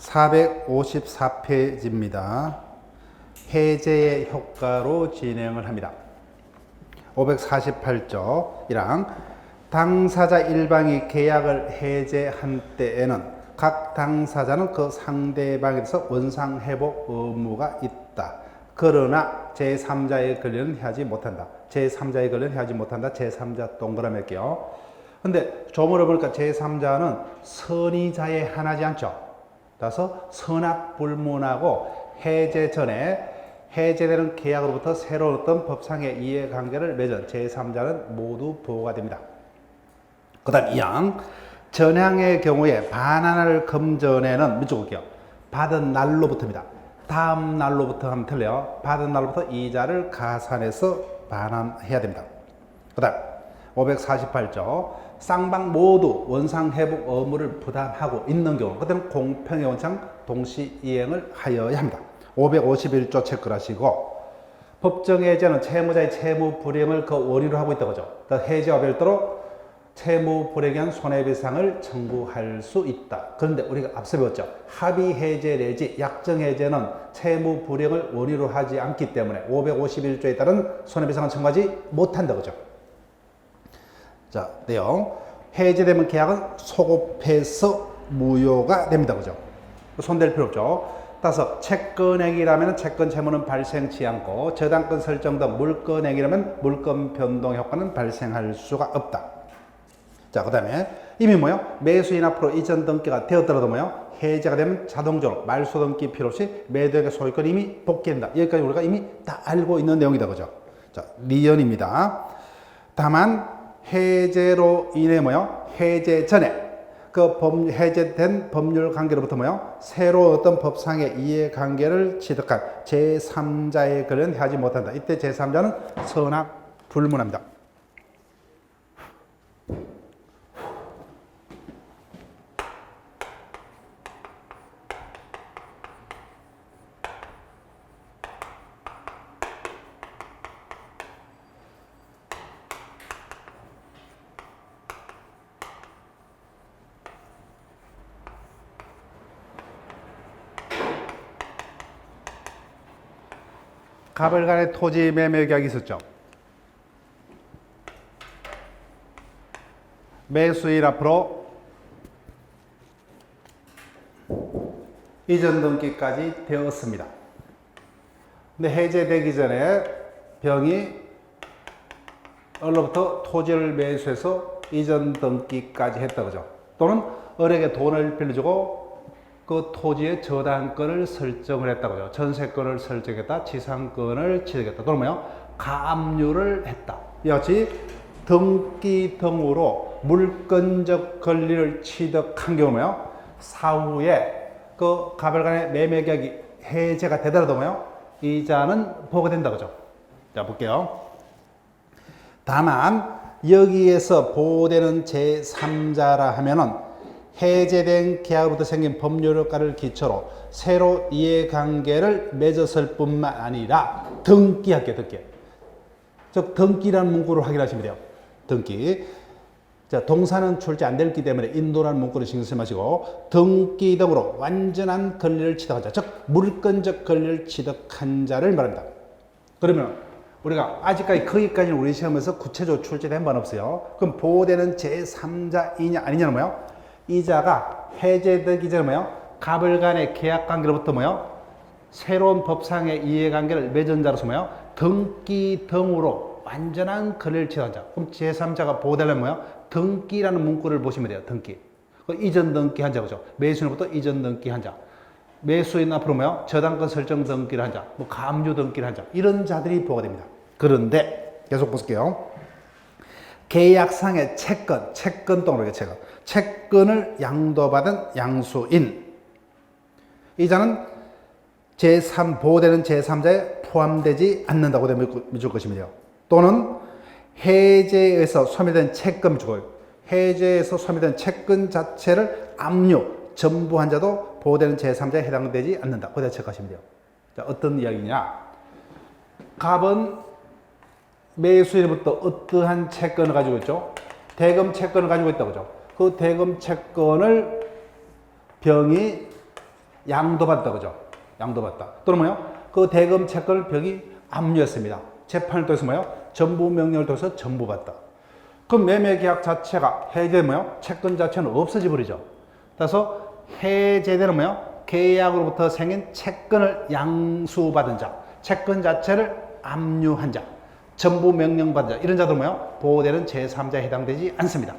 454페이지입니다. 해제의 효과로 진행을 합니다. 548조 1항 당사자 일방이 계약을 해제한 때에는 각 당사자는 그 상대방에 대해서 원상회복 의무가 있다. 그러나 제3자의 권리는 하지 못한다. 제3자의 권리는 하지 못한다. 제3자 동그라미 할게요. 근데 조문을 보니까 제3자는 선의자의 하나지 않죠. 따라서 선악불문하고 해제 전에 해제되는 계약으로부터 새로운 어떤 법상의 이해관계를 맺은 제3자는 모두 보호가 됩니다. 그 다음 2항 전향의 경우에 반환을 금전에는 밑줄 볼게요. 받은 날로부터입니다. 다음 날로부터 하면 틀려요. 받은 날로부터 이자를 가산해서 반환해야 됩니다. 그 다음 548조 쌍방 모두 원상회복 의무를 부담하고 있는 경우 그때는 공평의 원칙 동시 이행을 하여야 합니다. 551조 체크를 하시고 법정해제는 채무자의 채무 불이행을 그 원인으로 하고 있다고 하죠. 해제와 별도로 채무 불이행에 대한 손해배상을 청구할 수 있다. 그런데 우리가 앞서 배웠죠. 합의해제 내지 약정해제는 채무 불이행을 원인으로 하지 않기 때문에 551조에 따른 손해배상을 청구하지 못한다. 그죠? 자, 내용. 해제되면 계약은 소급해서 무효가 됩니다. 그죠? 손댈 필요 없죠. 따라서 채권액이라면 채권 채무는 발생치 않고 저당권 설정 등 물권액이라면 물권 변동 효과는 발생할 수가 없다. 자, 그 다음에 이미 뭐요? 매수인 앞으로 이전 등기가 되었더라도 뭐요? 해제가 되면 자동적으로 말소 등기 필요 없이 매도액의 소유권이 이미 복귀된다. 여기까지 우리가 이미 다 알고 있는 내용이다. 그죠? 자, 리언입니다. 다만 해제로 인해 뭐요? 해제 전에 그 해제된 법률 관계로부터 뭐요? 새로 어떤 법상의 이해관계를 취득한 제3자의 권리는 하지 못한다. 이때 제3자는 선악 불문합니다. 갑을 간의 토지 매매 계약이 있었죠. 매수인 앞으로 이전 등기까지 되었습니다. 근데 해제되기 전에 병이 얼로부터 토지를 매수해서 이전 등기까지 했다. 그죠? 또는 을에게 돈을 빌려주고 그 토지의 저당권을 설정을 했다. 그죠? 전세권을 설정했다. 지상권을 취득했다. 또는 뭐요? 가압류를 했다. 이와 같이 등기 등으로 물권적 권리를 취득한 경우 뭐요? 사후에 그 갑을 간의 매매 계약이 해제가 되더라도 뭐요? 이자는 보호가 된다. 그죠? 자, 볼게요. 다만 여기에서 보호되는 제3자라 하면은 해제된 계약으로부터 생긴 법률 효과를 기초로 새로 이해관계를 맺었을 뿐만 아니라 등기할게요. 등기. 즉 등기라는 문구를 확인하시면 돼요. 등기. 자, 동사는 출제 안 됐기 때문에 인도라는 문구를 신경 쓰지 마시고 등기 등으로 완전한 권리를 취득한 자, 즉 물권적 권리를 취득한 자를 말합니다. 그러면 우리가 아직까지 거기까지는 우리 시험에서 구체적으로 출제된 바는 없어요. 그럼 보호되는 제3자이냐 아니냐는 뭐예요? 이자가 해제되기 전에 뭐요? 갑을 간의 계약관계로부터 뭐요? 새로운 법상의 이해관계를 맺은 자로서 뭐요? 등기 등으로 완전한 권리를 취득한 자. 그럼 제3자가 보호되려면 뭐요? 등기라는 문구를 보시면 돼요. 등기. 이전 등기 한 자. 그죠? 매수인으로부터 이전 등기 한 자. 매수인 앞으로 뭐요? 저당권 설정 등기를 한 자. 뭐 가압류 등기를 한 자. 이런 자들이 보호가 됩니다. 그런데 계속 볼게요. 계약상의 채권 동으로 채권을 양도받은 양수인 이자는 보호되는 제3자에 포함되지 않는다고 믿을 것입니다. 또는 해제에서 소멸된 채권 해제에서 소멸된 채권 자체를 압류, 전부한 자도 보호되는 제3자에 해당되지 않는다. 그대로 체크하시면 돼요. 자, 어떤 이야기냐? 갑은 매수인부터 어떠한 채권을 가지고 있죠? 대금 채권을 가지고 있다고 그죠? 그 대금 채권을 병이 양도 받다, 그죠? 양도 받다. 또는 뭐요? 그 대금 채권을 벽이 압류했습니다. 재판을 통해서 뭐요? 전부 명령을 통해서 전부받다. 그 매매 계약 자체가 해제되면 뭐요? 채권 자체는 없어져 버리죠. 그래서 해제되는 뭐요? 계약으로부터 생긴 채권을 양수받은 자, 채권 자체를 압류한 자, 전부 명령받은 자, 이런 자들 뭐요? 보호되는 제3자에 해당되지 않습니다.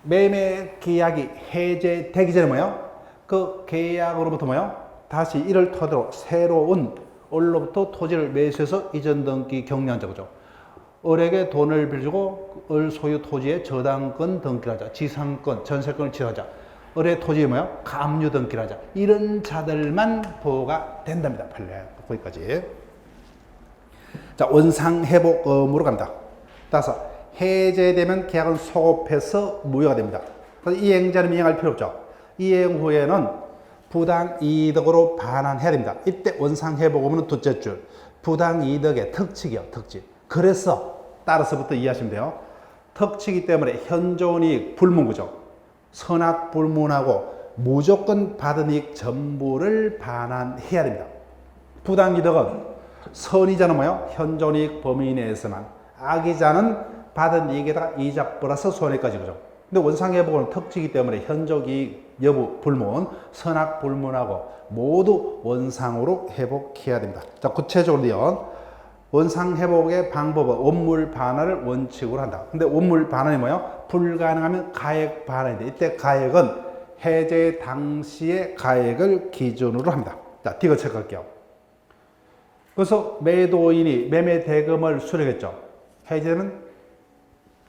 매매 계약이 해제되기 전에 뭐요? 그 계약으로부터 뭐요? 다시 이를 토대로 새로운 을로부터 토지를 매수해서 이전 등기 격리한 자죠. 을에게 돈을 빌려주고 을 소유 토지의 저당권 등기를 하자, 지상권, 전세권을 취하자, 을의 토지에 뭐요? 감유 등기를 하자. 이런 자들만 보호가 된답니다. 판례 거기까지. 자, 원상회복 의무로 갑니다. 따라서 해제되면 계약은 소급해서 무효가 됩니다. 그래서 이행자는 이행할 필요 없죠. 이행 후에는 부당이득으로 반환해야 됩니다. 이때 원상회복 의무는 둘째 줄. 부당이득의 특칙이요. 특칙. 그래서 따라서부터 이해하시면 돼요. 특칙이기 때문에 현존이익 불문구죠. 선악불문하고 무조건 받은 이익 전부를 반환해야 됩니다. 부당이득은 선이자는 뭐예요? 현존이익 범위 내에서만, 악이자는 받은 이익에다가 이자 플러스 손해까지, 그죠? 근데 원상회복은 특징이기 때문에 현존이익 여부 불문, 선악불문하고 모두 원상으로 회복해야 됩니다. 자, 구체적으로요. 원상회복의 방법은 원물 반환을 원칙으로 한다. 근데 원물 반환이 뭐예요? 불가능하면 가액 반환인데, 이때 가액은 해제 당시의 가액을 기준으로 합니다. 자, 뒤거 체크할게요. 그래서 매도인이 매매 대금을 수령했죠. 해제되면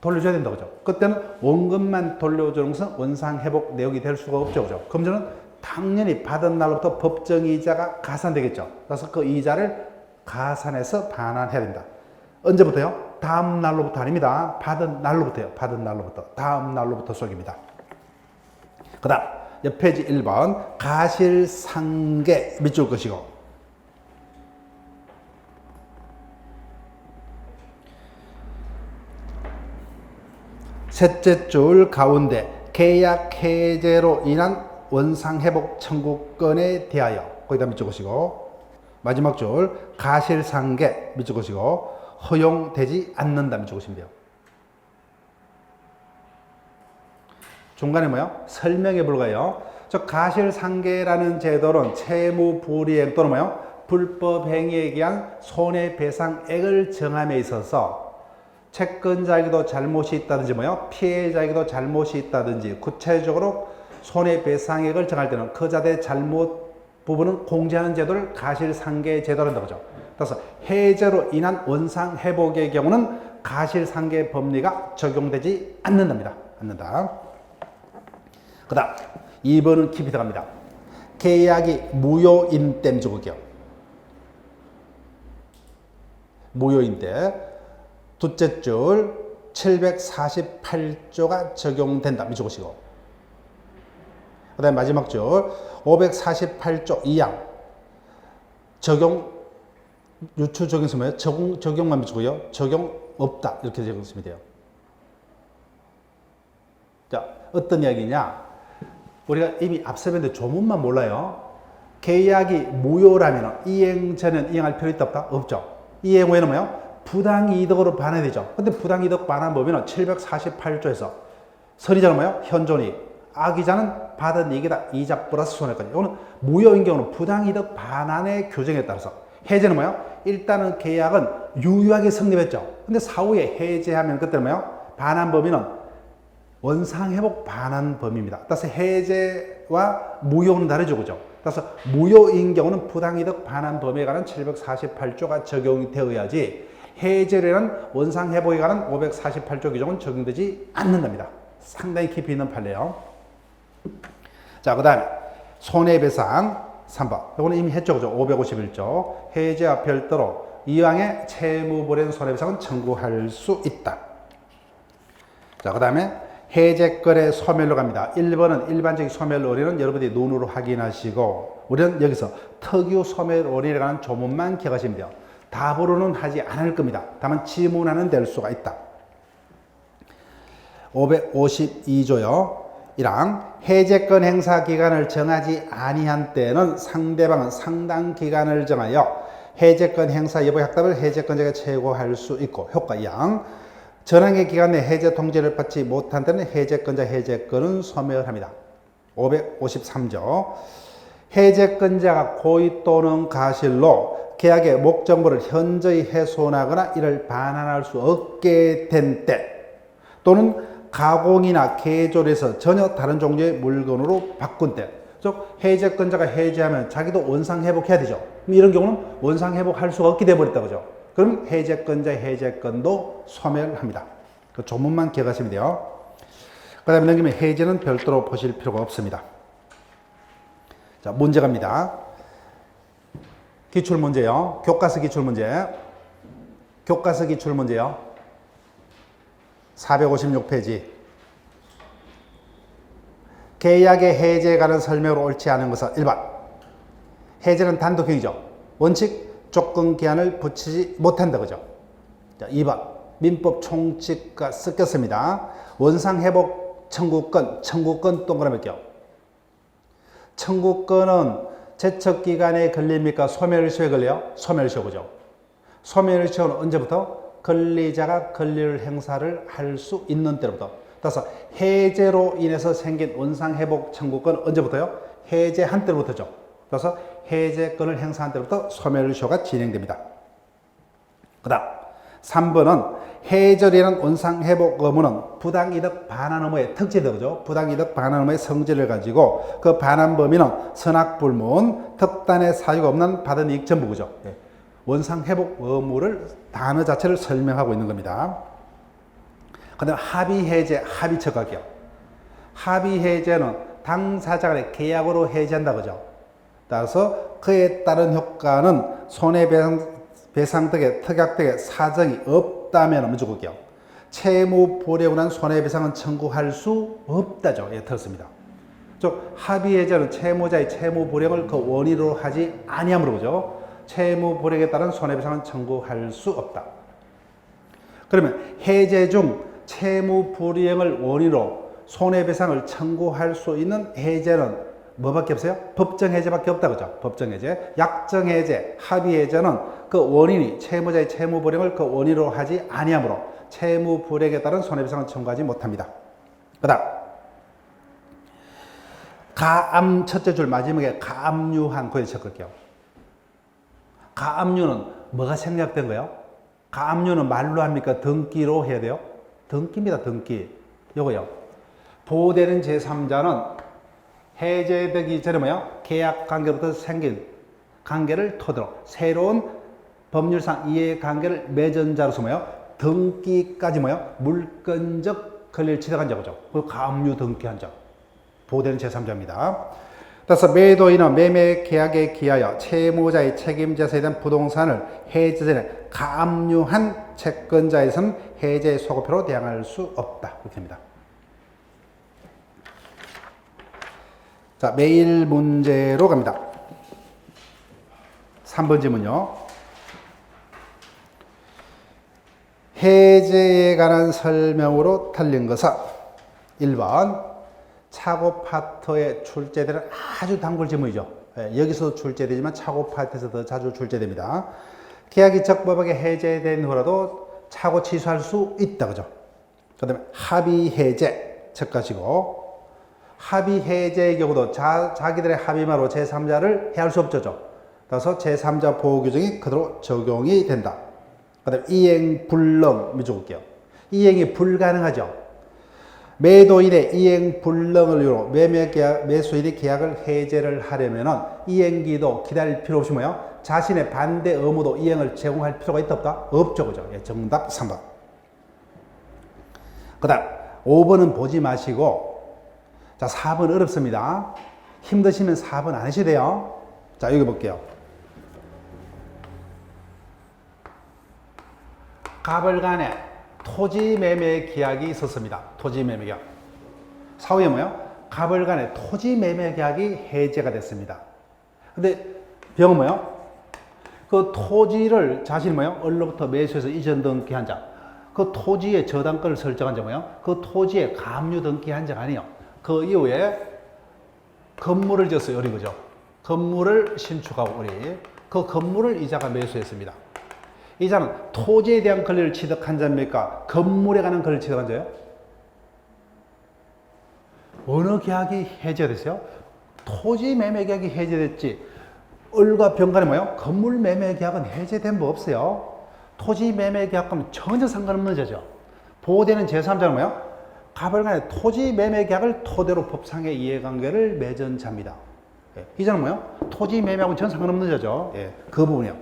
돌려줘야 된다, 그죠? 그때는 원금만 돌려주는 것은 원상회복 내역이 될 수가 없죠, 그죠? 그럼 저는 당연히 받은 날로부터 법정이자가 가산되겠죠. 그래서 그 이자를 가산해서 반환해야 됩니다. 언제부터요? 다음 날로부터 아닙니다. 받은 날로부터요. 받은 날로부터. 다음 날로부터 속입니다. 그 다음, 옆 페이지 1번. 가실상계 밑줄 것이고. 셋째 줄 가운데 계약 해제로 인한 원상회복 청구권에 대하여. 거기다 밑줄 것이고. 마지막 줄 가실상계 밑줄 것이고 허용되지 않는다 밑줄 것이면 돼요. 중간에 뭐요? 설명에 불과해요. 저 가실상계라는 제도는 채무불이행 또는 뭐요? 불법행위에 의한 손해배상액을 정함에 있어서 채권자에게도 잘못이 있다든지 뭐요? 피해자에게도 잘못이 있다든지 구체적으로 손해배상액을 정할 때는 그 자들의 잘못 부분은 공제하는 제도를 가실상계 제도로 한다고 하죠. 그래서 해제로 인한 원상회복의 경우는 가실상계 법리가 적용되지 않는답니다. 않는다. 그 다음 2번은 깊이 들어갑니다. 계약이 무효인 때 적을게요. 무효인 때 둘째 줄 748조가 적용된다. 적으시고 그 다음에 마지막 줄 548조 2항 적용 유추 적용서 뭐예요? 적용만 미치고요. 적용 없다. 이렇게 적용하시면 돼요. 자, 어떤 이야기냐? 우리가 이미 앞서 봤는데 조문만 몰라요. 계약이 무효라면 이행 전에는 이행할 필요 있다 없다? 없죠. 이행 후에는 뭐예요? 부당이득으로 반환이 되죠. 근데 부당이득 반환 법에는 748조에서 선이자는 뭐예요? 현존이익. 악이자는 받은 이익이다. 이자 플러스 손해까지. 이거는 무효인 경우는 부당이득 반환의 규정에 따라서. 해제는 뭐예요? 일단은 계약은 유효하게 성립했죠. 근데 사후에 해제하면 그때는 뭐예요? 반환 범위는 원상회복 반환 범위입니다. 따라서 해제와 무효는 다르죠, 그죠? 따라서 무효인 경우는 부당이득 반환 범위에 관한 748조가 적용이 되어야지 해제라는 원상회복에 관한 548조 규정은 적용되지 않는답니다. 상당히 깊이 있는 판례요. 자, 그 다음에 손해배상 3번. 이거는 이미 했죠, 그죠? 551조. 해제와 별도로 이왕의 채무불이행 손해배상은 청구할 수 있다. 자, 그 다음에 해제거래 소멸로 갑니다. 1번은 일반적인 소멸 오리는 여러분들이 눈으로 확인하시고, 우리는 여기서 특유 소멸 오리에 관한 조문만 기억하시면 돼요. 답으로는 하지 않을 겁니다. 다만 지문하는 될 수가 있다. 552조요. 1항 해제권 행사 기간을 정하지 아니한 때는 상대방은 상당 기간을 정하여 해제권 행사 여부 확답을 해제권자가 최고할 수 있고 효과 2항 전항의 기간 내 해제 통지를 받지 못한 때는 해제권자 해제권은 소멸합니다. 553조 해제권자가 고의 또는 가실로 계약의 목적물을 현저히 훼손하거나 이를 반환할 수 없게 된 때 또는 가공이나 개조해서 전혀 다른 종류의 물건으로 바꾼 때, 즉 해제권자가 해제하면 자기도 원상 회복해야 되죠. 이런 경우는 원상 회복할 수가 없게 돼버렸다 그죠. 그럼 해제권자의 해제권도 소멸합니다. 그 조문만 기억하시면 돼요. 그 다음에 넘기면 해제는 별도로 보실 필요가 없습니다. 자, 문제 갑니다. 기출문제요. 교과서 기출문제. 교과서 기출문제요. 456페이지. 계약의 해제에 관한 설명으로 옳지 않은 것은 1번. 해제는 단독행위죠. 원칙, 조건, 기한을 붙이지 못한다. 그죠? 자, 2번. 민법 총칙과 섞였습니다. 원상회복 청구권, 청구권 동그라미 껴. 청구권은 제척기간에 걸립니까? 소멸시효에 걸려요? 소멸시효, 그죠? 소멸시효는 언제부터? 권리자가 권리를 행사를 할 수 있는 때로부터. 따라서 해제로 인해서 생긴 원상회복 청구권 언제부터요? 해제한 때로부터죠. 따라서 해제권을 행사한 때로부터 소멸시효가 진행됩니다. 그 다음 3번은 해절이라는 원상회복 의무는 부당이득 반환 의무의 특징이다. 그죠? 부당이득 반환 의무의 성질을 가지고 그 반환 범위는 선악불문, 특단의 사유가 없는 받은 이익 전부. 그죠? 예. 원상회복 의무를 단어 자체를 설명하고 있는 겁니다. 그 다음에 합의해제, 합의처가격. 합의해제는 당사자 간의 계약으로 해제한다. 그죠? 따라서 그에 따른 효과는 손해배상 등의 특약 등의 사정이 없다면 무조건이요. 채무 불이행으로 한 손해배상은 청구할 수 없다죠. 예, 들었습니다. 즉 합의해제는 채무자의 채무 불이행을 그 원인으로 하지 아니함으로 그죠? 채무 불이행에 따른 손해배상은 청구할 수 없다. 그러면 해제 중 채무 불이행을 원인으로 손해배상을 청구할 수 있는 해제는 뭐밖에 없어요? 법정해제밖에 없다. 그죠? 법정해제. 약정해제, 합의해제는 그 원인이 채무자의 채무불이행을 그 원인으로 하지 아니하므로 채무불이행에 따른 손해배상을 청구하지 못합니다. 그 다음 가압 첫째 줄 마지막에 가압류한 거에 적을게요. 가압류는 뭐가 생략된 거예요? 가압류는 말로 합니까? 등기로 해야 돼요? 등기입니다. 등기. 요거요. 보호되는 제3자는 해제되기 전에 뭐요? 계약 관계로부터 생긴 관계를 토대로 새로운 법률상 이해관계를 맺은 자로서 뭐요? 등기까지 뭐요? 물건적 권리를 취득한 자죠. 그 가압류 등기한 자. 보호되는 제3자입니다. 따라서 매도인은 매매 계약에 기하여 채무자의 책임자세에 대한 부동산을 해제 전에 가압류한 채권자에서는 해제 소급표로 대항할 수 없다. 이렇게 됩니다. 자, 매일 문제로 갑니다. 3번 질문요. 해제에 관한 설명으로 틀린 것은 1번 차고 파트에 출제되는 아주 단골 질문이죠. 여기서 출제되지만 차고 파트에서 더 자주 출제됩니다. 계약이 적법하게 해제된 후라도 차고 취소할 수 있다. 그죠? 그 다음에 합의 해제 척가시고 합의 해제의 경우도 자기들의 합의만으로 제3자를 해할 수 없죠. 따라서 제3자 보호 규정이 그대로 적용이 된다. 그 다음에 이행 불능 미적을게요. 이행이 불가능하죠. 매도인의 이행 불능을 이유로 매수인이 계약을 해제를 하려면 이행기도 기다릴 필요 없이 뭐요? 자신의 반대 의무도 이행을 제공할 필요가 있다 없다? 없죠. 그죠? 예, 정답 3번. 그 다음 5번은 보지 마시고 자 4번 어렵습니다. 힘드시면 4번 안 하셔야 돼요. 자 여기 볼게요. 가벌간에 토지 매매 계약이 있었습니다. 토지 매매 계약. 사후에 뭐요? 가벌간에 토지 매매 계약이 해제가 됐습니다. 근데 병은 뭐요? 그 토지를 자신이 뭐요? 언로부터 매수해서 이전 등기한 자. 그 토지의 저당권을 설정한 자 뭐요? 그 토지에 가압류 등기한 자가 아니에요. 그 이후에 건물을 지었어요. 우리 그죠? 건물을 신축하고 우리 그 건물을 이자가 매수했습니다. 이자는 토지에 대한 권리를 취득한 자입니까? 건물에 관한 권리를 취득한 자예요? 어느 계약이 해제가 됐어요? 토지 매매 계약이 해제됐지. 을과 병간에 뭐예요? 건물 매매 계약은 해제된 법 없어요. 토지 매매 계약과는 전혀 상관없는 자죠. 보호되는 제3자는 뭐예요? 가벌간의 토지 매매 계약을 토대로 법상의 이해관계를 맺은 자입니다. 예. 이자는 뭐예요? 토지 매매하고는 전혀 상관없는 자죠. 예. 그 부분이요.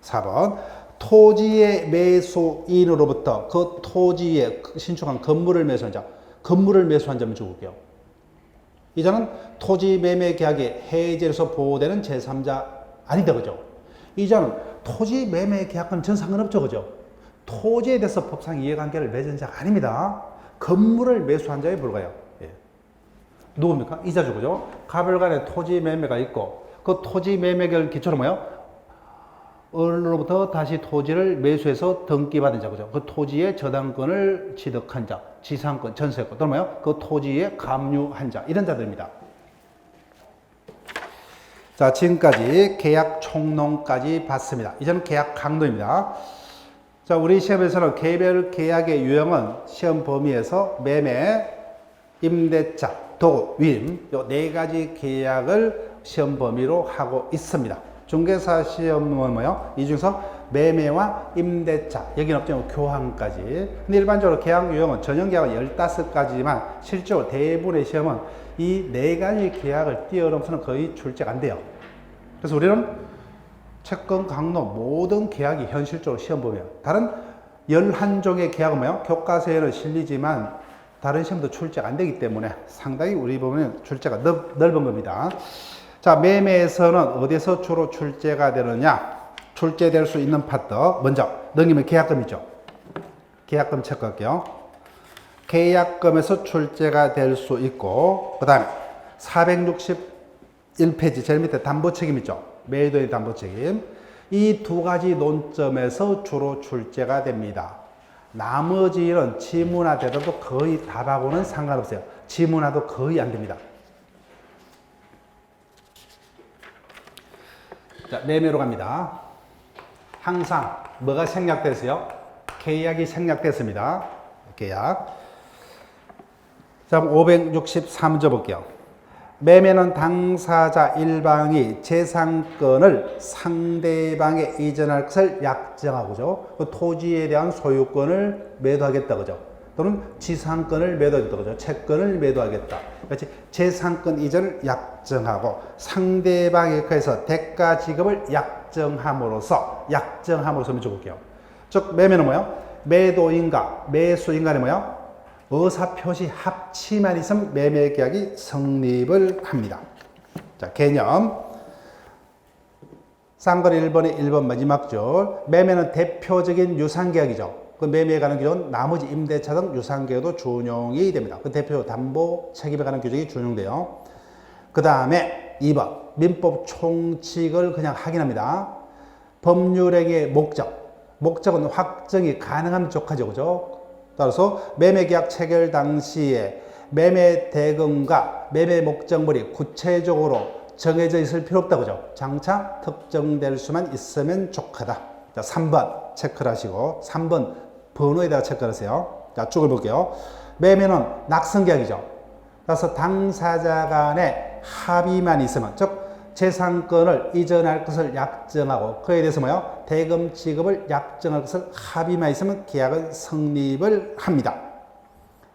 4번. 토지의 매수인으로부터 그 토지에 신축한 건물을 매수한 자. 건물을 매수한 자면 적을게요. 이자는 토지 매매 계약이 해제해서 보호되는 제3자 아니다. 그죠? 이자는 토지 매매 계약과는 전 상관없죠. 그죠? 토지에 대해서 법상 이해관계를 맺은 자가 아닙니다. 건물을 매수한 자에 불과해요. 예. 누굽니까? 이자주. 그죠? 가별간의 토지 매매가 있고 그 토지 매매 계약을 기초로 뭐예요? 을로부터 다시 토지를 매수해서 등기받은 자. 그죠? 그 토지의 저당권을 취득한 자, 지상권, 전세권, 또는 뭐예요? 그 토지에 감유한 자, 이런 자들입니다. 자, 지금까지 계약 총론까지 봤습니다. 이제는 계약 강도입니다. 자, 우리 시험에서는 개별 계약의 유형은 시험 범위에서 매매, 임대차, 도구, 위임, 요 네 가지 계약을 시험 범위로 하고 있습니다. 중개사 시험은 뭐요? 이 중에서 매매와 임대차, 여기는 없지만 교환까지. 근데 일반적으로 계약 유형은 전형 계약은 15가지지만 실제로 대부분의 시험은 이 네 가지 계약을 뛰어넘어서는 거의 출제가 안 돼요. 그래서 우리는 채권 강로 모든 계약이 현실적으로 시험 범위예요. 다른 11종의 계약은 뭐예요? 교과서에는 실리지만 다른 시험도 출제가 안 되기 때문에 상당히 우리 보면 출제가 넓은 겁니다. 자, 매매에서는 어디서 주로 출제가 되느냐? 출제될 수 있는 파트. 먼저 넘기면 계약금이죠. 계약금 체크할게요. 계약금에서 출제가 될 수 있고, 그 다음에 461페이지 제일 밑에 담보책임 있죠. 매도인의 담보책임. 이 두 가지 논점에서 주로 출제가 됩니다. 나머지는 지문화되더라도 거의 답하고는 상관없어요. 지문화도 거의 안 됩니다. 자, 매매로 갑니다. 항상 뭐가 생략됐어요? 계약이 생략됐습니다. 계약. 자, 563조 볼게요. 매매는 당사자 일방이 재산권을 상대방에 이전할 것을 약정하고죠. 그 토지에 대한 소유권을 매도하겠다. 그죠? 또는 지상권을 매도하겠다. 그죠? 채권을 매도하겠다. 그렇지? 재산권 이전을 약정하고 상대방에 의해서 대가 지급을 약정함으로써 적을게요. 즉, 매매는 뭐예요? 매도인과 매수인 간에 뭐예요? 의사표시 합치만 있으면 매매 계약이 성립을 합니다. 자, 개념. 쌍거리 1번의 1번 마지막 줄. 매매는 대표적인 유상계약이죠. 그 매매에 관한 규정은 나머지 임대차 등 유상계약도 준용이 됩니다. 그 대표 담보 책임에 관한 규정이 준용돼요. 그 다음에 2번. 민법 총칙을 그냥 확인합니다. 법률행위의 목적은 확정이 가능하면 족하죠. 그죠? 따라서 매매계약 체결 당시에 매매 대금과 매매 목적물이 구체적으로 정해져 있을 필요 없다. 그죠? 장차 특정될 수만 있으면 족하다. 자, 3번 체크를 하시고 3번 번호에다가 체크를 하세요. 자, 쭉을 볼게요. 매매는 낙선계약이죠. 따라서 당사자 간의 합의만 있으면, 즉 재산권을 이전할 것을 약정하고 그에 대해서 뭐요? 대금 지급을 약정할 것을 합의만 있으면 계약은 성립을 합니다.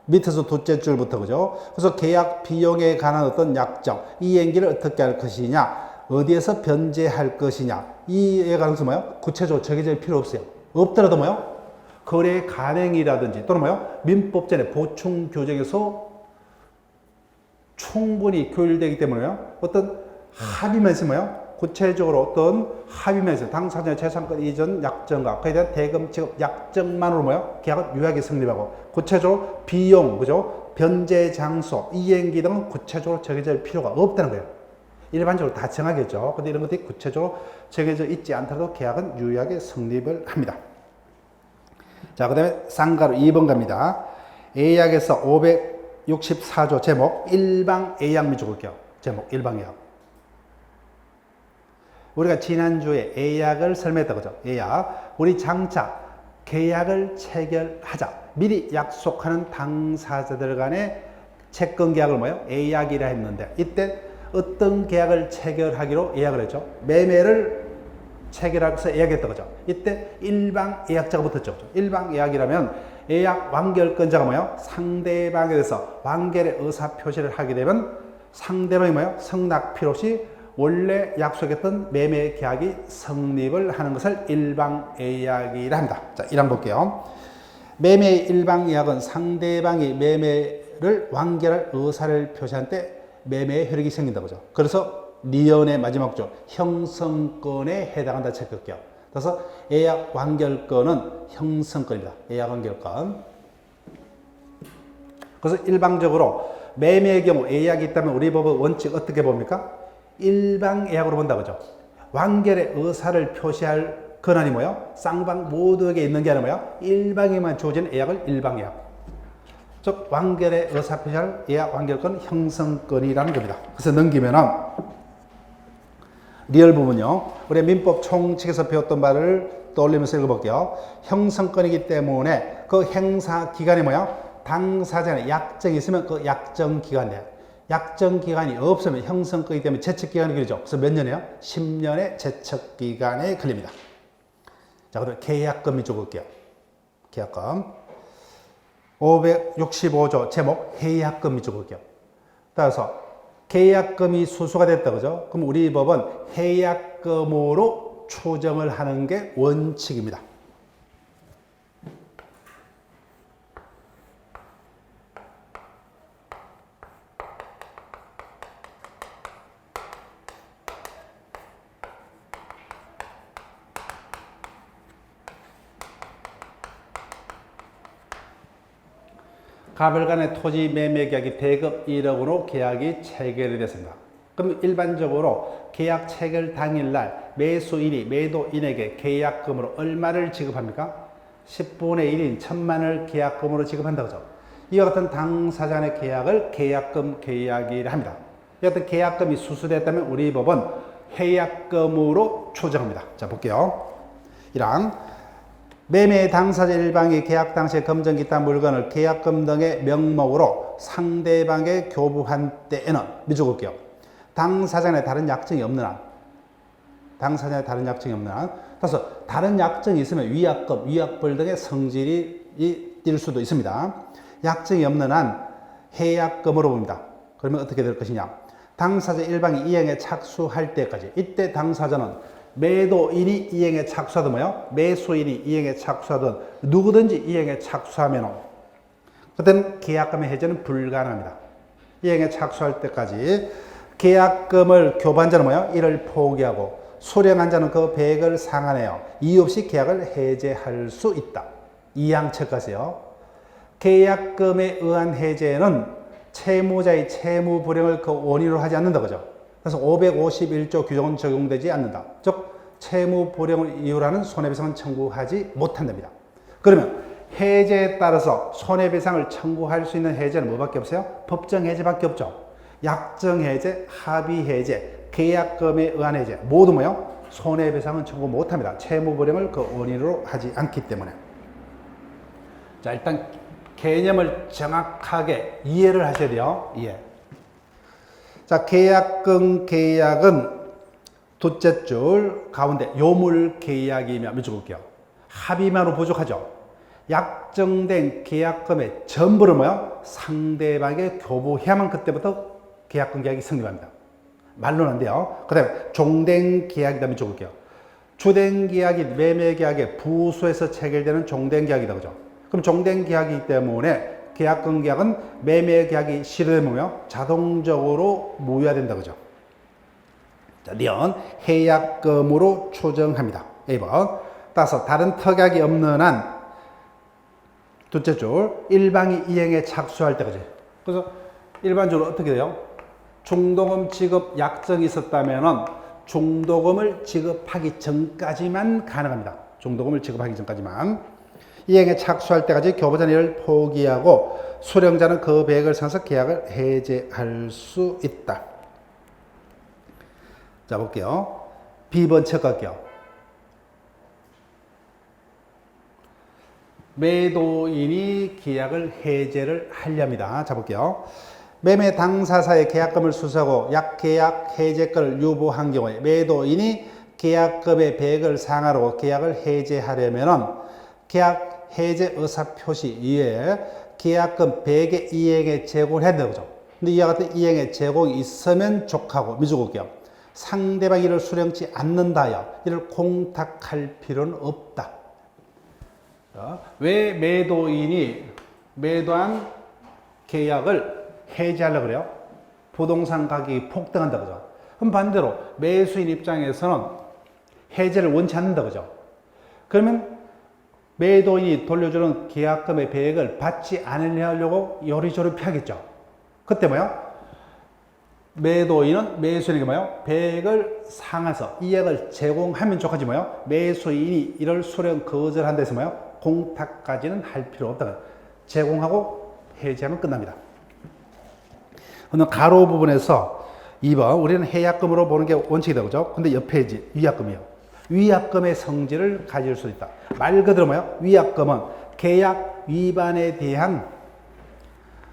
밑에서 둘째 줄부터 그죠? 그래서 계약 비용에 관한 어떤 약정, 이행기를 어떻게 할 것이냐, 어디에서 변제할 것이냐, 이에 관해서 뭐요? 구체적으로 정해질 필요 없어요. 없더라도 뭐요? 거래 간행이라든지 또는 뭐요? 민법전의 보충 규정에서 충분히 교율되기 때문에요. 어떤 합의만 있으면요. 구체적으로 어떤 합의만 있어요. 당사자의 재산권 이전 약정과 그에 대한 대금 지급 약정만으로 뭐요? 계약은 유효하게 성립하고 구체적으로 비용, 그죠? 변제 장소, 이행기 등은 구체적으로 정해질 필요가 없다는 거예요. 일반적으로 다 정하겠죠. 근데 이런 것들이 구체적으로 정해져 있지 않더라도 계약은 유효하게 성립을 합니다. 자, 그 다음에 쌍가루 2번 갑니다. A약에서 564조 제목 일방예약 미주국격 제목 일방예약. 우리가 지난주에 예약을 설명했다 그죠? 예약. 우리 장차 계약을 체결하자. 미리 약속하는 당사자들 간의 채권 계약을 뭐예요? 예약이라 했는데 이때 어떤 계약을 체결하기로 예약을 했죠? 매매를 체결해서 예약했다 그죠? 이때 일방 예약자가 붙었죠. 일방 예약이라면 예약 완결권자가 뭐예요? 상대방에 대해서 완결의 의사 표시를 하게 되면 상대방이 뭐예요? 성낙 필요 없이 원래 약속했던 매매 계약이 성립을 하는 것을 일방 예약이라 합니다. 자, 1번 볼게요. 매매 일방 예약은 상대방이 매매를 완결할 의사를 표시한 때 매매의 효력이 생긴다 그죠? 그래서 리언의 마지막 조 형성권에 해당한다 체크할게요. 그래서 예약 완결권은 형성권입니다. 예약 완결권. 그래서 일방적으로 매매의 경우 예약이 있다면 우리 법의 원칙 어떻게 봅니까? 일방 예약으로 본다 그죠? 완결의 의사를 표시할 권한이 뭐예요? 쌍방 모두에게 있는 게 아니라 뭐예요? 일방에만 주어진 예약을 일방 예약. 즉 완결의 의사 표시할 예약 완결권 형성권이라는 겁니다. 그래서 넘기면은 리얼 부분요. 우리 민법 총칙에서 배웠던 바를 떠올리면서 읽어볼게요. 형성권이기 때문에 그 행사 기간이 뭐야? 당사자의 약정이 있으면 그 약정 기간이에요. 약정 기간이 없으면 형성권이기 때문에 제척 기간이 걸리죠. 그래서 몇 년이에요? 10년의 제척 기간에 걸립니다. 자, 그다음에 계약금 밑줄 볼게요. 계약금. 565조 제목 해약금 밑줄 볼게요. 따라서 계약금이 수수가 됐다 그죠? 그럼 우리 법은 해약금으로 추정을 하는 게 원칙입니다. 가별 간의 토지 매매 계약이 대급 1억으로 계약이 체결이 됐습니다. 그럼 일반적으로 계약 체결 당일날 매수인이 매도인에게 계약금으로 얼마를 지급합니까? 10분의 1인 1000만을 계약금으로 지급한다 그죠? 이와 같은 당사자 간의 계약을 계약금 계약이라 합니다. 이와 같은 계약금이 수수됐다면 우리 법은 해약금으로 추정합니다. 자, 볼게요. 1항 매매 당사자 일방이 계약 당시에 검정 기타 물건을 계약금 등의 명목으로 상대방에 교부한 때에는 밑줄 볼게요. 당사자의 다른 약정이 없는 한, 당사자의 다른 약정이 없는 한, 따라서 다른 약정이 있으면 위약금, 위약벌 등의 성질이 띌 수도 있습니다. 약정이 없는 한 해약금으로 봅니다. 그러면 어떻게 될 것이냐? 당사자 일방이 이행에 착수할 때까지, 이때 당사자는 매도인이 이행에 착수하든 뭐요? 매수인이 이행에 착수하든 누구든지 이행에 착수하면 그때는 계약금의 해제는 불가능합니다. 이행에 착수할 때까지 계약금을 교부한 자는 뭐요? 이를 포기하고 수령한 자는 그 배액을 상환해요. 이유 없이 계약을 해제할 수 있다. 2항 체크하세요. 계약금에 의한 해제는 채무자의 채무 불행을 그 원인으로 하지 않는다 그죠? 그래서 551조 규정은 적용되지 않는다. 즉 채무 불행을 이유로 하는 손해배상은 청구하지 못한답니다. 그러면 해제에 따라서 손해배상을 청구할 수 있는 해제는 뭐밖에 없어요? 법정 해제밖에 없죠. 약정 해제, 합의 해제, 계약금에 의한 해제 모두 뭐요? 손해배상은 청구 못합니다. 채무 불행을 그 원인으로 하지 않기 때문에. 자, 일단 개념을 정확하게 이해를 하셔야 돼요. 이해. 자, 계약금 계약은 둘째 줄 가운데 요물 계약이며 밑줄 볼게요. 합의만으로 부족하죠. 약정된 계약금의 전부를 뭐요? 상대방에게 교부해야만 그때부터 계약금 계약이 성립합니다. 말로는 안 돼요. 그 다음에 종된 계약이다 밑줄 볼게요. 주된 계약이 매매 계약의 부수에서 체결되는 종된 계약이다 그죠? 그럼 종된 계약이기 때문에 계약금 계약은 매매 계약이 실현되면 자동적으로 무효화된다 그죠? 자, 리언 해약금으로 추정합니다. A번. 따라서 다른 특약이 없는 한 둘째 줄 일방이 이행에 착수할 때 그죠? 그래서 일반적으로 어떻게 돼요? 중도금 지급 약정이 있었다면은 중도금을 지급하기 전까지만 가능합니다. 중도금을 지급하기 전까지만. 이행에 착수할 때까지 교부자는 이를 포기하고 수령자는 그 배액을 상해서 계약을 해제할 수 있다. 자, 볼게요. B번 척할게요. 매도인이 계약을 해제를 하렵니다. 자, 볼게요. 매매 당사자의 계약금을 수수하고 약계약 해제권을 유보한 경우에 매도인이 계약금의 배액을 상하로 계약을 해제하려면 계약 해제 의사표시 이외에 계약금 배액의 이행에 제공을 해야 되는 거죠. 근데 이와 같은 이행에 제공이 있으면 족하고 미주국이요. 상대방이 이를 수령치 않는다여 이를 공탁할 필요는 없다. 왜 매도인이 매도한 계약을 해지하려고 그래요? 부동산 가격이 폭등한다 그죠? 그럼 반대로 매수인 입장에서는 해제를 원치 않는다 그죠? 그러면 매도인이 돌려주는 계약금의 배액을 받지 않으려고 요리조리 피하겠죠. 그때 뭐요? 매도인은 매수인에게 뭐요? 배액을 상해서 이액을 제공하면 좋겠지 뭐요? 매수인이 이를 수령 거절한다 해서 뭐요? 공탁까지는 할 필요 없다. 제공하고 해지하면 끝납니다. 오늘 가로 부분에서 2번 우리는 해약금으로 보는 게 원칙이다 그죠? 근데 옆에 이제 위약금이요. 위약금의 성질을 가질 수 있다. 말 그대로 뭐요? 위약금은 계약 위반에 대한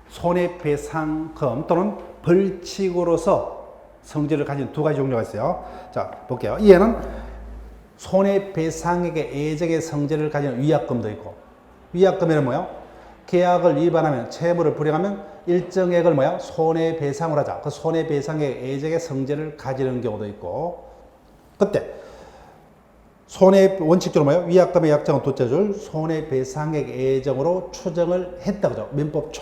손해배상금 또는 벌칙으로서 성질을 가진 두 가지 종류가 있어요. 자, 볼게요. 이에는 손해배상액의 애정의 성질을 가진 위약금도 있고, 위약금에는 뭐요? 계약을 위반하면, 채무를 불이행하면 일정액을 뭐야? 손해배상을 하자. 그 손해배상의 애정의 성질을 가지는 경우도 있고, 그때 원칙적으로 뭐예요? 위약금의 약정은 둘째 줄 손해배상액 애정으로 추정을 했다 그죠? 민법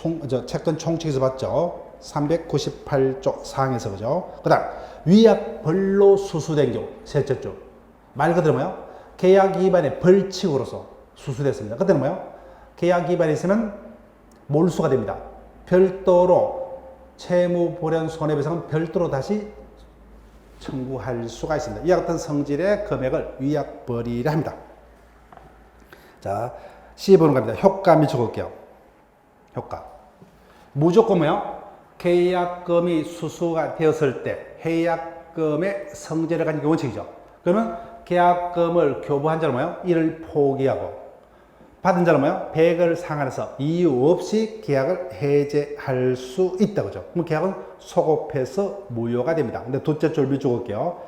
채권 총칙에서 봤죠? 398조 사항에서 그죠? 그 다음 위약벌로 수수된 경우 셋째 줄 말 그대로 뭐예요? 계약 위반의 벌칙으로서 수수됐습니다. 그때는 뭐예요? 계약 위반이 있으면 몰수가 됩니다. 별도로 채무불이행 손해배상은 별도로 다시 청구할 수가 있습니다. 이와 같은 성질의 금액을 위약벌이라 합니다. 자, C번호 갑니다. 효과 미쳐볼게요. 효과. 무조건 뭐요? 계약금이 수수가 되었을 때 해약금의 성질을 가진 게 원칙이죠. 그러면 계약금을 교부한 자는 뭐요? 이를 포기하고 받은 자는 뭐요? 배액을 상환해서 이유 없이 계약을 해제할 수 있다 그죠? 그럼 계약은 소급해서 무효가 됩니다. 근데 둘째 줄 미쳐볼게요.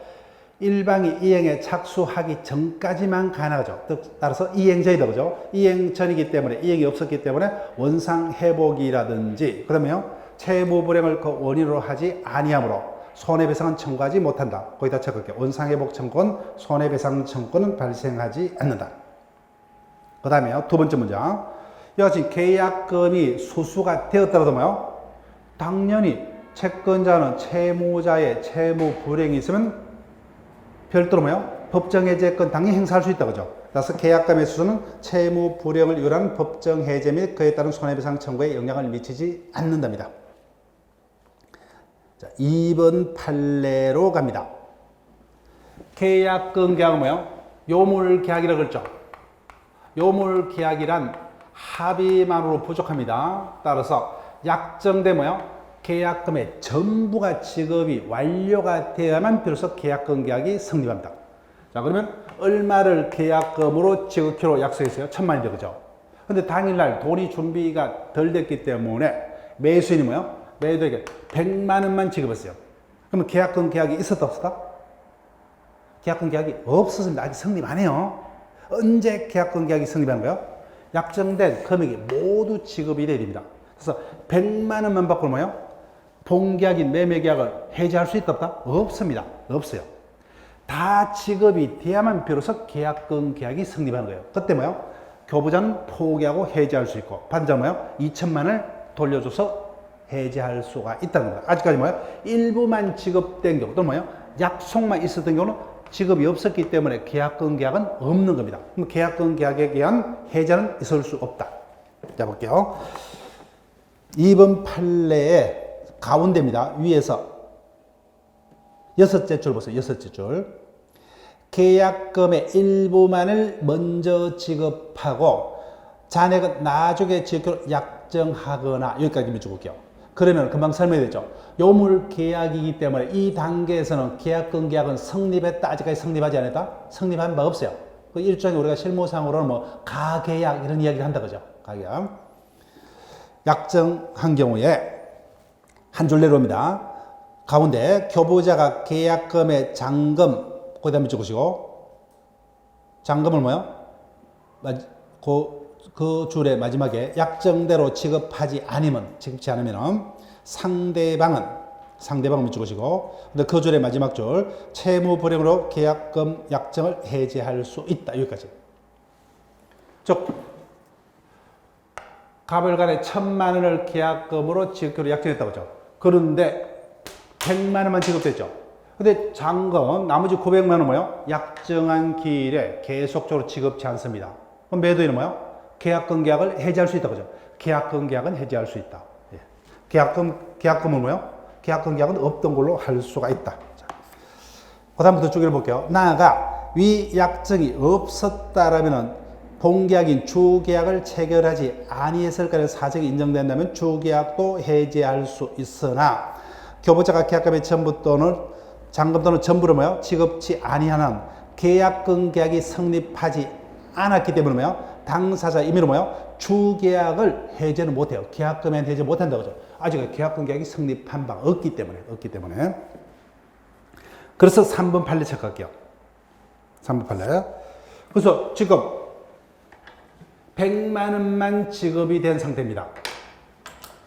일방이 이행에 착수하기 전까지만 가능하죠. 따라서 이행전이다 그죠? 이행전이기 때문에 이행이 없었기 때문에 원상회복이라든지 그다음에요 채무불이행을 그 원인으로 하지 아니하므로 손해배상은 청구하지 못한다. 거기다 적을게요. 원상회복 청구는 손해배상 청구는 발생하지 않는다. 그 다음에요 두 번째 문장. 여하튼 계약금이 수수가 되었더라도 뭐요? 당연히 채권자는 채무자의 채무 불이행이 있으면 별도로 뭐요? 법정해제권 당연히 행사할 수 있다 그죠? 따라서 계약금의 수수는 채무 불이행을 이유한 법정해제 및 그에 따른 손해배상 청구에 영향을 미치지 않는답니다. 자, 2번 판례로 갑니다. 계약금 계약은 뭐요? 요물계약이라고 그랬죠? 요물계약이란 합의만으로 부족합니다. 따라서 약정된 뭐요? 계약금의 전부가 지급이 완료가 되어야만 비로소 계약금 계약이 성립합니다. 자, 그러면 얼마를 계약금으로 지급키로 약속했어요? 1,000만원이죠, 그죠? 근데 당일날 돈이 준비가 덜 됐기 때문에 매수인이 뭐요? 매도에게 100만 원만 지급했어요. 그러면 계약금 계약이 있었다 없었다? 계약금 계약이 없었습니다. 아직 성립 안 해요. 언제 계약금 계약이 성립하는 거예요? 약정된 금액이 모두 지급이 돼야 됩니다. 그래서 100만 원만 받고 뭐예요? 본계약인 매매계약을 해지할 수 있다 없다? 없습니다. 없어요. 다 지급이 돼야만 비로소 계약금 계약이 성립하는 거예요. 그때 뭐예요? 교부자는 포기하고 해지할 수 있고 반자 뭐예요? 2천만 원을 돌려줘서 해지할 수가 있다는 거예요. 아직까지 뭐예요? 일부만 지급된 경우 또 뭐예요? 약속만 있었던 경우는 지급이 없었기 때문에 계약금 계약은 없는 겁니다. 그럼 계약금 계약에 의한 해제는 있을 수 없다. 자, 볼게요. 2번 판례의 가운데입니다. 위에서 여섯째 줄 보세요. 여섯째 줄. 계약금의 일부만을 먼저 지급하고 잔액은 나중에 지급으로 약 약정하거나 여기까지 밑줄게요. 그러면 금방 설명했죠. 요물 계약이기 때문에 이 단계에서는 계약금 계약은 성립했다. 아직까지 성립하지 않았다? 성립한 바 없어요. 그 일종의 우리가 실무상으로는 뭐 가계약 이런 이야기를 한다 그죠? 가계약. 약정한 경우에 한 줄 내려옵니다. 가운데 교부자가 계약금의 잔금 거기다 밑줄으시고 잔금을 뭐요? 그 줄의 마지막에 약정대로 지급하지 않으면 상대방은 밑줄으시고 근데 그 줄의 마지막 줄 채무 불이행으로 계약금 약정을 해제할 수 있다. 여기까지. 즉 갑을간에 1,000만 원을 계약금으로 지급하기로 약정했다고 하죠. 그런데 100만 원만 지급됐죠. 근데 잔금 나머지 900만 원 뭐요? 약정한 기일에 계속적으로 지급치 않습니다. 그럼 매도인은 뭐요? 계약금 계약을 해지할 수 있다고 하죠. 계약금 계약은 해지할 수 있다. 예. 계약금은 뭐요? 계약금 계약은 없던 걸로 할 수가 있다. 그 다음부터 쭉 읽어볼게요. 나아가 위 약정이 없었다라면은 본계약인 주계약을 체결하지 아니했을 까는 사정이 인정된다면 주계약도 해지할 수 있으나 교부자가 계약금의 전부 또는 잔금 또는 전부를 뭐요? 지급치 아니하는 계약금 계약이 성립하지 않았기 때문에 뭐요? 당사자 임의로 뭐요? 주계약을 해제는 못해요. 계약금엔 해제 못한다고 하죠. 아직 계약금 계약이 성립한 바 없기 때문에. 그래서 3번 판례 체크할게요. 3번 판례. 그래서 지금 100만 원만 지급이 된 상태입니다.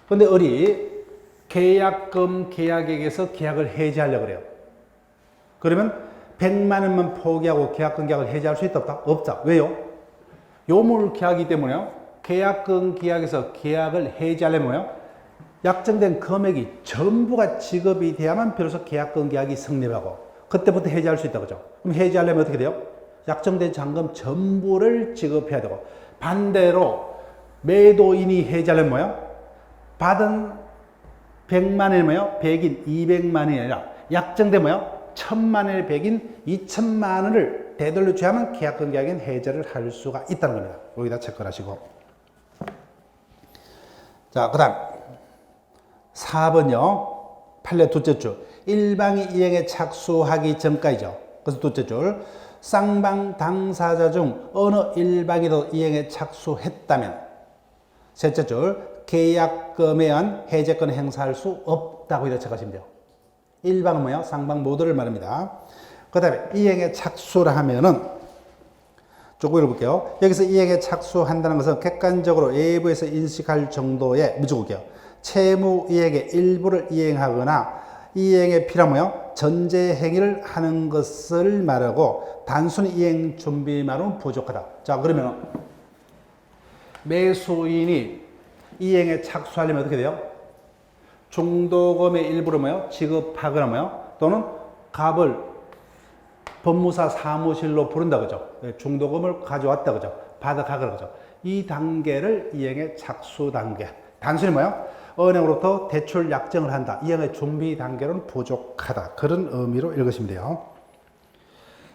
그런데 우리 계약금 계약액에서 계약을 해지하려고 그래요. 그러면 100만 원만 포기하고 계약금 계약을 해지할 수 있다 없다? 없다. 왜요? 요물 계약이기 때문에요. 계약금 계약에서 계약을 해지하려면 뭐예요? 약정된 금액이 전부가 지급이 돼야만 비로소 계약금 계약이 성립하고 그때부터 해지할 수 있다 그죠? 그럼 해지하려면 어떻게 돼요? 약정된 잔금 전부를 지급해야 되고 반대로 매도인이 해지하려면 뭐예요? 받은 100만 원이 뭐예요? 100인 200만 원이 아니라 약정된 뭐예요? 1000만 원의 100인 2000만 원을 되돌려 줘야만 계약금 계약인 해제를 할 수가 있다는 겁니다. 여기다 체크를 하시고. 자, 그 다음 4번요. 판례 둘째 줄. 일방이 이행에 착수하기 전까지죠. 그래서 둘째 줄. 쌍방 당사자 중 어느 일방이도 이행에 착수했다면 셋째 줄. 계약금에 의한 해제권을 행사할 수 없다고 이렇게 체크하시면 돼요. 일방은 뭐예요? 쌍방 모두를 말합니다. 그 다음에 이행에 착수를 하면은 조금 읽어볼게요. 여기서 이행에 착수한다는 것은 객관적으로 외부에서 인식할 정도의 미주국이요. 채무 이행의 일부를 이행하거나 이행에 필요한 뭐예요? 전제 행위를 하는 것을 말하고 단순히 이행 준비만은 부족하다. 자, 그러면 매수인이 이행에 착수하려면 어떻게 돼요? 중도금의 일부를 뭐예요? 지급하거나 뭐예요? 또는 값을 법무사 사무실로 부른다 그죠? 중도금을 가져왔다 그죠? 받아가거나 그죠? 이 단계를 이행의 착수 단계. 단순히 뭐예요? 은행으로부터 대출 약정을 한다. 이행의 준비 단계로는 부족하다. 그런 의미로 읽으시면 돼요.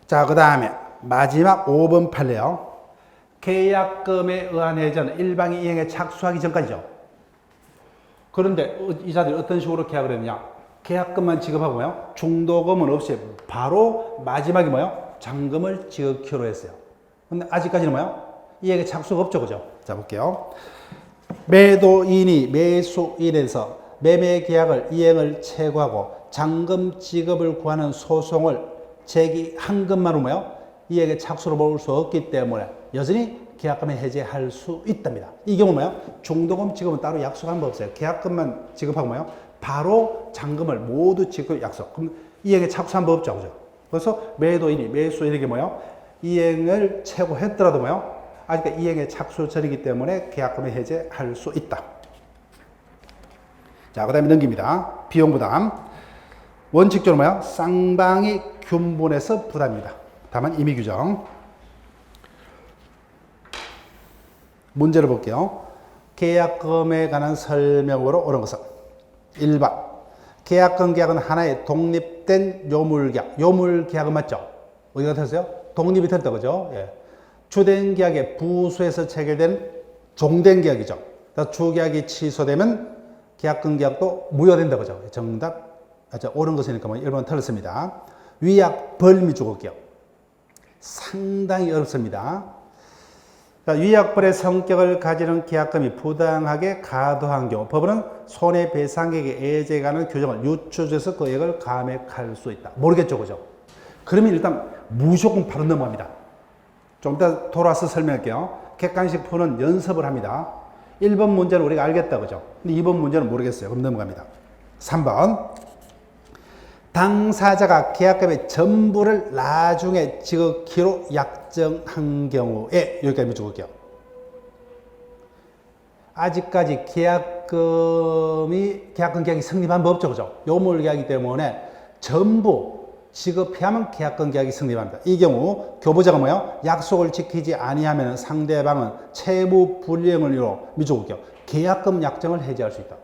자, 그 다음에 마지막 5번 판례요. 계약금에 의한 해제는 일방이 이행에 착수하기 전까지죠. 그런데 이자들이 어떤 식으로 계약을 했느냐? 계약금만 지급하고 뭐요? 중도금은 없이 바로 마지막에 뭐요? 잔금을 지급키로 했어요. 근데 아직까지는 뭐요? 이행에 착수가 없죠, 그죠? 자, 볼게요. 매도인이 매수인에서 매매 계약을 이행을 체고하고 잔금 지급을 구하는 소송을 제기한 것만으로 뭐요? 이행에 착수로 볼 수 없기 때문에 여전히 계약금을 해제할 수 있답니다. 이 경우 뭐요? 중도금 지급은 따로 약속한 법 없어요. 계약금만 지급하고 뭐요? 바로 잔금을 모두 지급 약속. 그럼 이행에 착수한 법 없죠, 그죠? 그래서 매도인이 매수인에게 뭐요? 이행을 체고했더라도 뭐요? 아직 이행에 착수 전이기 때문에 계약금을 해제할 수 있다. 자, 그 다음에 넘깁니다. 비용 부담. 원칙적으로 뭐요? 쌍방이 균분해서 부담입니다. 다만 임의 규정. 문제를 볼게요. 계약금에 관한 설명으로 옳은 것은 1번. 계약금 계약은 하나의 독립된 요물계약. 요물계약은 맞죠? 어디가 틀렸어요? 독립이 틀렸다, 그죠? 예. 주된 계약의 부수에서 체결된 종된 계약이죠. 주계약이 취소되면 계약근계약도 무효된다. 그죠? 정답. 옳은 것이니까 뭐 1번 틀렸습니다. 위약 벌 주거기업. 상당히 어렵습니다. 위약벌의 성격을 가지는 계약금이 부당하게 가도한 경우 법원은 손해배상액의 애제에 관한 규정을 유추해서 금액을 감액할 수 있다. 모르겠죠, 그죠? 그러면 일단 무조건 바로 넘어갑니다. 좀 이따 돌아서 설명할게요. 객관식 푸는 연습을 합니다. 1번 문제는 우리가 알겠다, 그죠? 근데 2번 문제는 모르겠어요. 그럼 넘어갑니다. 3번. 당사자가 계약금의 전부를 나중에 지급키로 약정한 경우에 여기까지 적을게요. 아직까지 계약금 계약이 성립한 법 없죠, 그죠? 요물 계약이기 때문에 전부 지급해야만 계약금 계약이 성립합니다. 이 경우 교부자가 뭐예요? 약속을 지키지 아니하면 상대방은 채무 불이행을 이유로 미적을게요. 계약금 약정을 해지할 수 있다.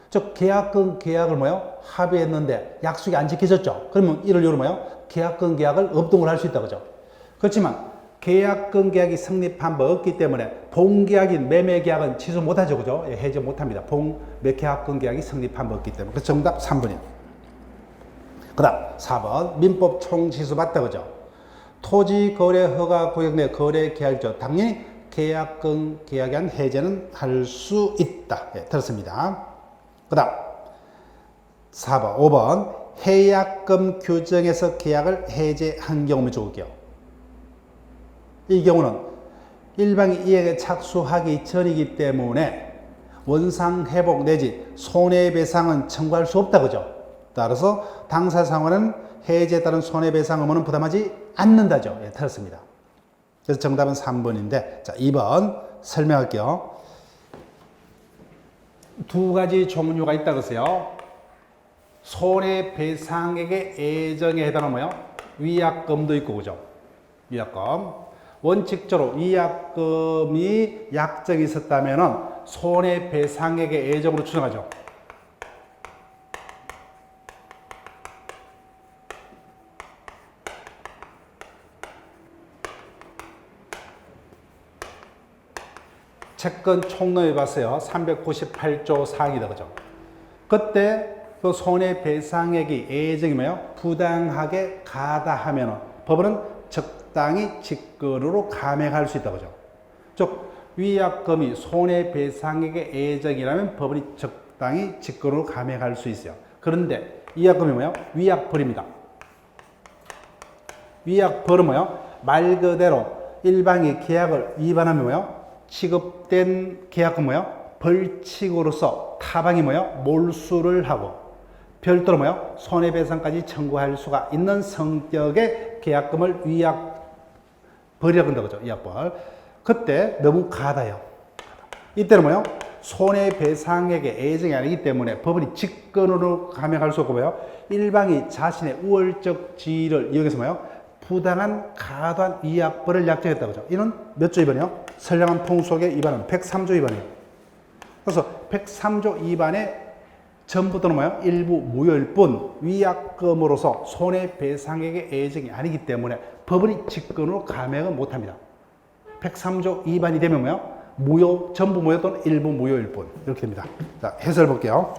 즉 계약금 계약을 뭐요? 합의했는데 약속이 안 지켜졌죠. 그러면 이를 이유로 뭐요? 계약금 계약을 업동을 할 수 있다, 그죠? 그렇지만 계약금 계약이 성립한 바 없기 때문에 본계약인 매매계약은 취소 못하죠, 그죠? 해지 못합니다. 계약금 계약이 성립한 바 없기 때문에. 그래서 정답 3번이에요. 그 다음 4번 민법 총취소 맞다, 그죠? 토지거래허가 구역 내 거래계약이죠. 당연히 계약금 계약에 한 해제는 할 수 있다. 들었습니다. 그 다음 4번 5번 해약금 규정에서 계약을 해제한 경우면 좋을게요. 이 경우는 일방이 이행에 착수하기 전이기 때문에 원상회복 내지 손해배상은 청구할 수 없다, 그죠? 따라서 당사상환은 해제에 따른 손해배상 의무는 부담하지 않는다죠. 틀렸습니다. 그래서 정답은 3번인데, 자 2번 설명할게요. 두 가지 종류가 있다고 했어요. 손해배상액의 애정에 해당하는 뭐요? 위약금도 있고, 그죠? 위약금. 원칙적으로 위약금이 약정이 있었다면 손해배상액의 애정으로 추정하죠. 채권 총론해 봤어요. 398조 4항이다, 그죠? 그때 그 손해배상액이 애정이 뭐예요? 부당하게 가다하면 법원은 적당히 직권으로 감액할 수 있다, 그죠? 즉 위약금이 손해배상액의 애정이라면 법원이 적당히 직권으로 감액할 수 있어요. 그런데 위약금이 뭐예요? 위약벌입니다. 위약벌은 뭐예요? 말 그대로 일방이 계약을 위반하면 뭐예요? 취급된 계약금 뭐예요? 벌칙으로서 타방이 뭐예요? 몰수를 하고 별도로 뭐예요? 손해배상까지 청구할 수가 있는 성격의 계약금을 위약벌이라고 한다고 하죠. 위약벌. 그때 너무 가다요. 이때는 뭐예요? 손해배상액의 애정이 아니기 때문에 법원이 직권으로 감액할 수 없고 뭐예요? 일방이 자신의 우월적 지위를 이용해서 뭐예요? 부당한 가도한 위약벌을 약정했다고 하죠. 이는 몇 조 위반이요? 선량한 풍속의 위반은 103조 위반이에요. 그래서 103조 위반의 전부 또는 뭐예요? 일부 무효일 뿐 위약금으로서 손해배상액의 애정이 아니기 때문에 법원이 직권으로 감액은 못합니다. 103조 위반이 되면 뭐예요? 무효, 전부 무효 또는 일부 무효일 뿐 이렇게 됩니다. 자, 해설 볼게요.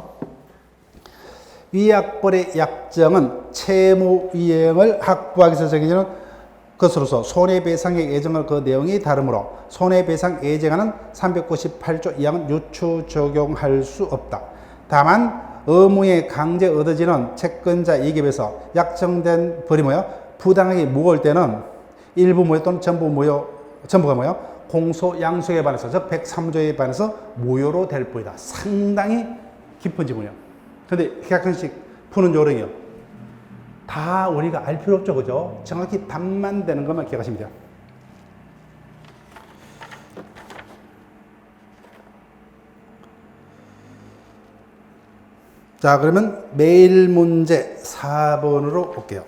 위약벌의 약정은 채무이행을 확보하기 위해서 정해지는 것으로서 손해배상액 애정을 그 내용이 다르므로 손해배상 애정하는 398조 2항은 유추 적용할 수 없다. 다만 의무에 강제 얻어지는 채권자 이익에서 약정된 벌이 뭐예요? 부당하게 무거울 때는 일부 무효 또는 전부가 뭐예요? 공소 양수에 반해서 즉 103조에 반해서 무효로 될 뿐이다. 상당히 깊은 지문이에요. 근데 약간씩 푸는 요령이요. 다 우리가 알 필요 없죠, 그죠? 정확히 답만 되는 것만 기억하시면 돼요. 자, 그러면 매일 문제 4번으로 볼게요.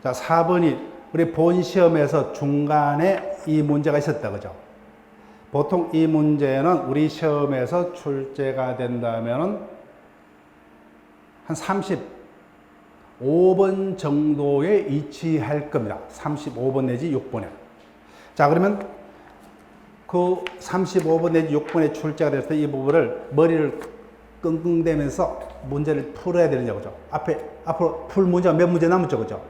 자, 4번이 우리 본 시험에서 중간에 이 문제가 있었다, 그죠? 보통 이 문제는 우리 시험에서 출제가 된다면 한 35번 정도에 위치할 겁니다. 35번 내지 6번에. 자, 그러면 그 35번 내지 6번에 출제가 됐을 때 이 부분을 머리를 끙끙대면서 문제를 풀어야 되는 거죠. 앞으로 풀 문제가 몇 문제 남았죠, 그죠?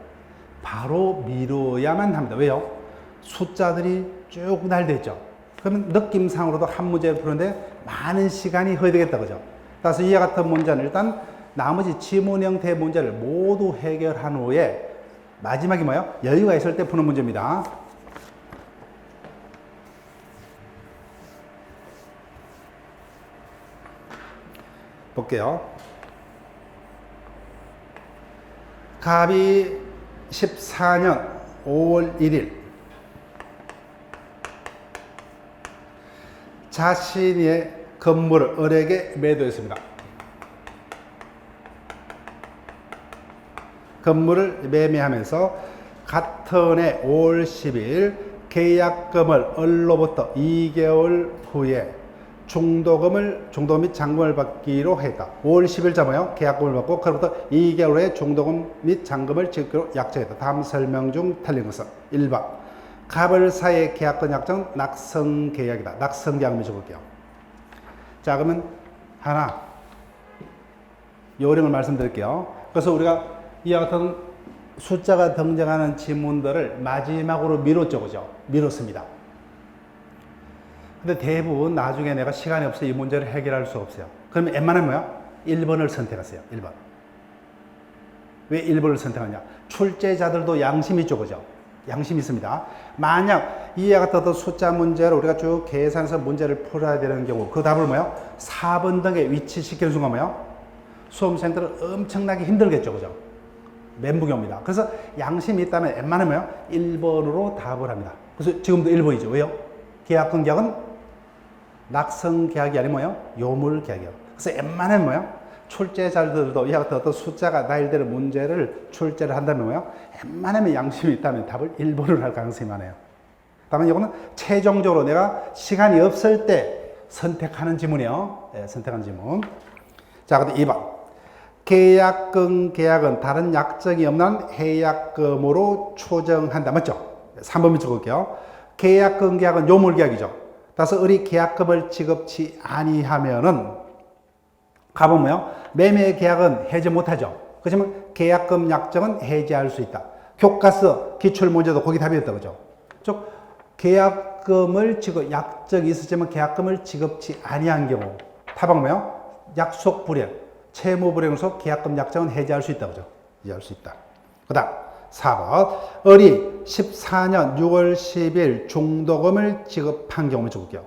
바로 미뤄야만 합니다. 왜요? 숫자들이 쭉 날돼 있죠. 그러면 느낌상으로도 한 문제를 푸는데 많은 시간이 허비되겠다, 그죠? 따라서 이와 같은 문제는 일단 나머지 지문 형태의 문제를 모두 해결한 후에 마지막이 뭐예요? 여유가 있을 때 푸는 문제입니다. 볼게요. 갑이 14년 5월 1일 자신의 건물을 을에게 매도했습니다. 건물을 매매하면서 같은 해 5월 10일 계약금을 을로부터 2개월 후에 중도금 및 잔금을 받기로 했다. 5월 10일자 뭐요? 계약금을 받고 그로부터 2개월 후에 중도금 및 잔금을 지키기로 약정했다. 다음 설명 중 틀린 것은 1번 갑을 사이의 계약권 약정은 낙성계약이다. 낙성계약을 적을게요. 자, 그러면 하나 요령을 말씀드릴게요. 그래서 우리가 이와 같은 숫자가 등장하는 지문들을 마지막으로 미뤘죠, 그죠? 미뤘습니다. 근데 대부분 나중에 내가 시간이 없어 이 문제를 해결할 수 없어요. 그러면 웬만하면 뭐야? 1번을 선택하세요. 1번. 왜 1번을 선택하냐? 출제자들도 양심이 있죠, 그죠? 양심이 있습니다. 만약 이와 같은 숫자 문제를 우리가 쭉 계산해서 문제를 풀어야 되는 경우 그 답을 뭐요? 4번 등에 위치시키는 순간 뭐요? 수험생들은 엄청나게 힘들겠죠, 그죠? 멘붕입니다. 그래서 양심이 있다면 웬만하면 1번으로 답을 합니다. 그래서 지금도 1번이죠. 왜요? 계약권 계약은 낙성계약이 아니면 뭐예요? 요물계약이에요. 그래서 웬만하면 뭐예요? 출제자들도 이와 같은 어떤 숫자가 나열되는 문제를 출제를 한다면 뭐예요? 웬만하면 양심이 있다면 답을 1번으로 할 가능성이 많아요. 다만 이거는 최종적으로 내가 시간이 없을 때 선택하는 지문이에요. 네, 선택하는 지문. 자, 그다음 2번. 계약금 계약은 다른 약정이 없는 해약금으로 추정한다. 맞죠? 3번 밑줄 볼게요. 계약금 계약은 요물계약이죠. 따라서 을이 계약금을 지급치 아니하면은 갑은 뭐요? 매매 계약은 해지 못하죠. 그렇지만 계약금 약정은 해지할 수 있다. 교과서 기출 문제도 거기 답이었다, 그죠? 즉 계약금을 약정이 있었지만 계약금을 지급치 아니한 경우 답은 뭐요? 약속 불이행, 채무 불이행으로서 계약금 약정은 해지할 수 있다, 그죠? 해지할 수 있다. 그다음 4번 을이 14년 6월 10일 중도금을 지급한 경우를 적을게요.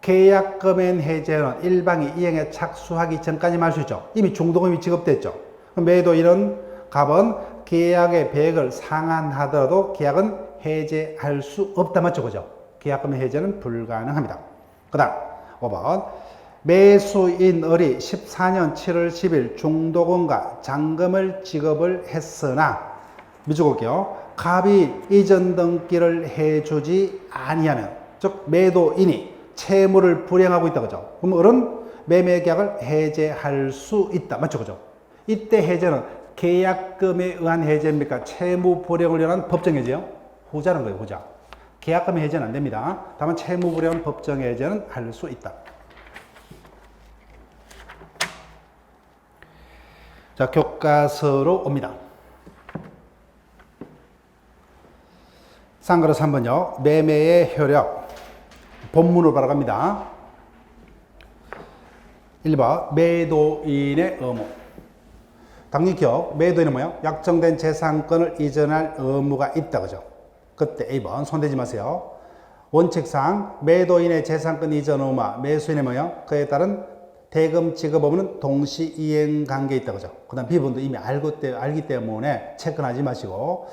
계약금의 해제는 일방이 이행에 착수하기 전까지 할 수 있죠. 이미 중도금이 지급됐죠. 매도인은 갑은 계약의 배액을 상환하더라도 계약은 해제할 수 없다. 맞죠? 그죠? 계약금의 해제는 불가능합니다. 그 다음 5번 매수인 을이 14년 7월 10일 중도금과 잔금을 지급을 했으나 밑줄 볼게요. 갑이 이전 등기를 해주지 아니하면, 즉 매도인이 채무를 불이행하고 있다, 그죠? 그럼 을은 매매 계약을 해제할 수 있다, 맞죠, 그죠? 이때 해제는 계약금에 의한 해제입니까? 채무 불이행을 위한 법정 해제요? 후자는 거예요, 후자. 계약금 해제는 안 됩니다. 다만 채무 불이행 법정 해제는 할 수 있다. 자, 교과서로 옵니다. 쌍그릇 3번요. 매매의 효력. 본문으로 바로 갑니다. 1번 매도인의 의무. 당연히 기억. 매도인은 뭐예요? 약정된 재산권을 이전할 의무가 있다, 그죠? 그때 A번 손대지 마세요. 원칙상 매도인의 재산권 이전 의무와 매수인의 뭐예요? 그에 따른 대금 지급 의무는 동시 이행 관계에 있다, 그죠? 그 다음 B번도 이미 알기 때문에 체크하지 마시고,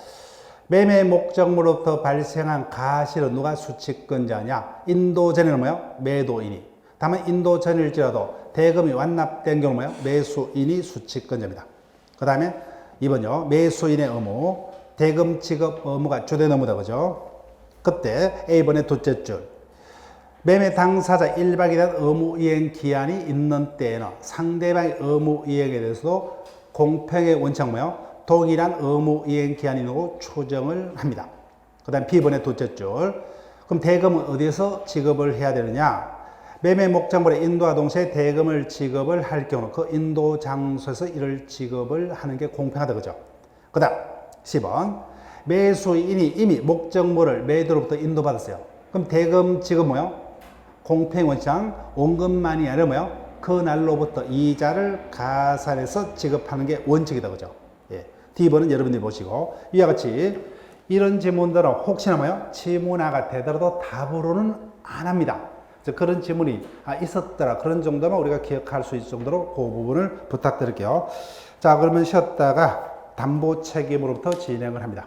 매매 목적물로부터 발생한 가실은 누가 수취권자냐? 인도전에는 뭐예요? 매도인이. 다만 인도전일지라도 대금이 완납된 경우 뭐예요? 매수인이 수취권자입니다. 그 다음에 2번요. 매수인의 의무, 대금 지급 의무가 주된 의무다, 그죠? 그때 A번의 둘째 줄. 매매 당사자 1박에 대한 의무 이행 기한이 있는 때에는 상대방의 의무 이행에 대해서도 공평의 원칙 뭐예요? 동일한 의무 이행 기한이 있는 거 추정을 합니다. 그 다음 B번의 둘째 줄. 그럼 그럼 대금은 어디에서 지급을 해야 되느냐? 매매 목적물의 인도와 동시에 대금을 지급을 할 경우는 그 인도 장소에서 이를 지급을 하는 게 공평하다. 그죠? 그 다음 10번 매수인이 이미 목적물을 매도로부터 인도받았어요. 그럼 대금 지급 뭐요? 공평 원칙상 원금만이 아니라 뭐요? 그 날로부터 이자를 가산해서 지급하는 게 원칙이다. 그죠? 예. D번은 여러분들이 보시고 이와 같이 이런 지문들은 혹시나 뭐요? 지문화가 되더라도 답으로는 안 합니다. 그런 지문이 있었더라. 그런 정도만 우리가 기억할 수 있을 정도로 그 부분을 부탁드릴게요. 자, 그러면 쉬었다가 담보 책임으로부터 진행을 합니다.